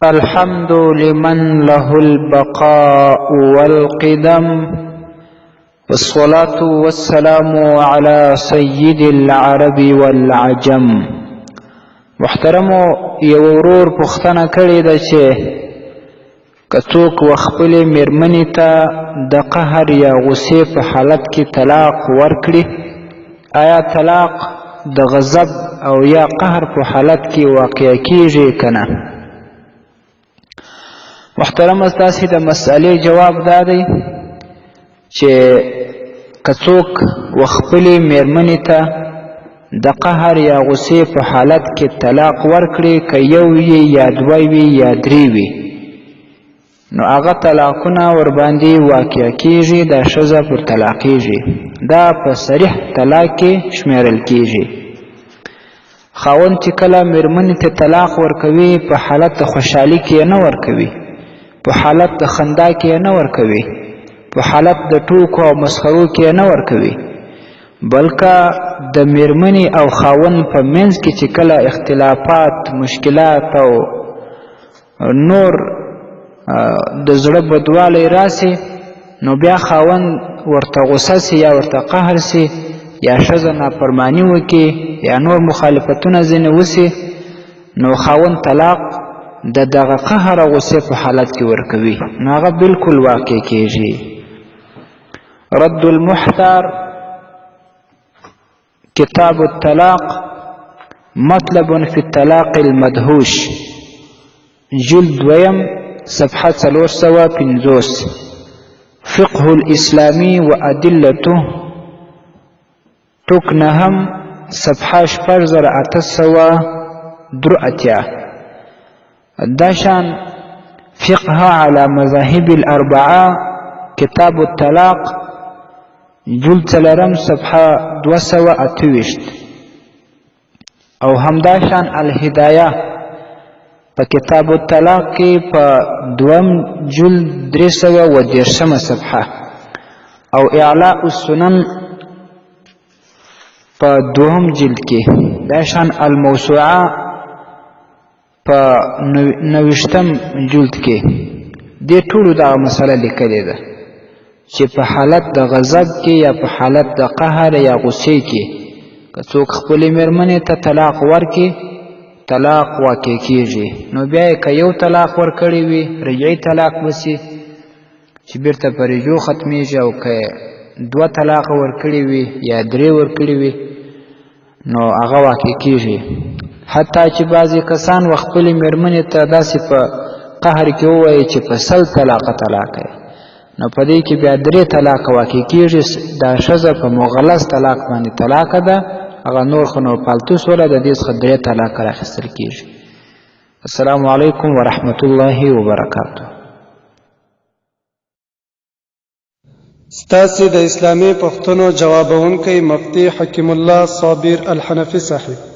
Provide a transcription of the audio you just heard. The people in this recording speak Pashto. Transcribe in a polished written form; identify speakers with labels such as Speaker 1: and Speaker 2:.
Speaker 1: الحمد لمن له البقاء والقدم والصلاة والسلام على سيد العرب والعجم. محترمو یو ورور پوښتنه کړې ده چې که څوک خپلې مېرمنې ته د قهر یا غصې په حالت کې طلاق ورکړي، آیا طلاق د غضب او یا قهر په حالت کې واقع کیږي که نه؟ محترمه، ستاسې د مسئلې جواب دا دی چې که څوک خپلې مېرمنې ته د قهر یا غصې په حالت کې طلاق ورکړي، که یو وي یا دوه وي یا درې وي، نو هغه طلاقونه ورباندې واقع کیږي، دا ښځه پر طلاقیږي. دا په صریح طلاق کې شمیرل کیږي. خاوند چې کله مېرمنې ته طلاق ورکوي، په حالت د خوشحالي کې نه ورکوي، په حالت د خندا کې نه ورکوي، په حالت د ټوکو او مسخرو کې نه ورکوي، بلکې د مېرمنې او خاوند په منځ کې چې کله اختلافات، مشکلات او نور د زړه بدوالی راسي، نو بیا خاوند ورته غصه سي یا ورته قهر سي یا ښځه نافرماني وکړي یا نور مخالفتونه ځینې وسي، نو خاوند طلاق د دغه قهر او غصې په حالت کې ورکوي، نو هغه بالکل واقع کیږي. رد المحتار، کتاب الطلاق، مطلب فی الطلاق المدهوش، جلد دویم، صفحه 450. فقه الاسلامی و ادلته، ټوک نهم، صفحه 4883. داشان فقه على مذاهب الاربعه، کتاب الطلاق، جلد څلورم، صفحه 228. او همداشان الهدایه په کتاب الطلاق کې په دوم جلد 313 صفحه، او اعلاء السنن په دوم جلد کې. داشان الموسوعه په 29 جلد کې. دې ټولو دغه مسله لیکلې ده چې په حالت د غضب کې یا په حالت د قهر یا غصې کې که څوک خپلې مېرمنې ته طلاق ورکړي، طلاق واقع کیږي. نو بیا یې که یو طلاق ورکړی وي، رجعي طلاق وسي چې بیرته په رجوع ختمیږي، او که دوه طلاق ورکړي وي یا درې ورکړي وي، نو هغه واقع کیږي. حتی چې بعضې کسان خپلې مېرمنې ته داسې په قهر کې ووایي چې په 100 طلاق یې، نو په دې کې بیا 3 طلاق واقع کیږي. دا ښځه په مغلظ طلاق باندې طلاق ده، هغه نور خو نو پالتو سوله، د دې څخه 3 طلاق راخیستل کیږي. السلام علیکم ورحمت الله وبرکاته.
Speaker 2: ستاسې د اسلامي پوښتنو جوابونکی مفتي حکیم الله صابر الحنفي صاحب.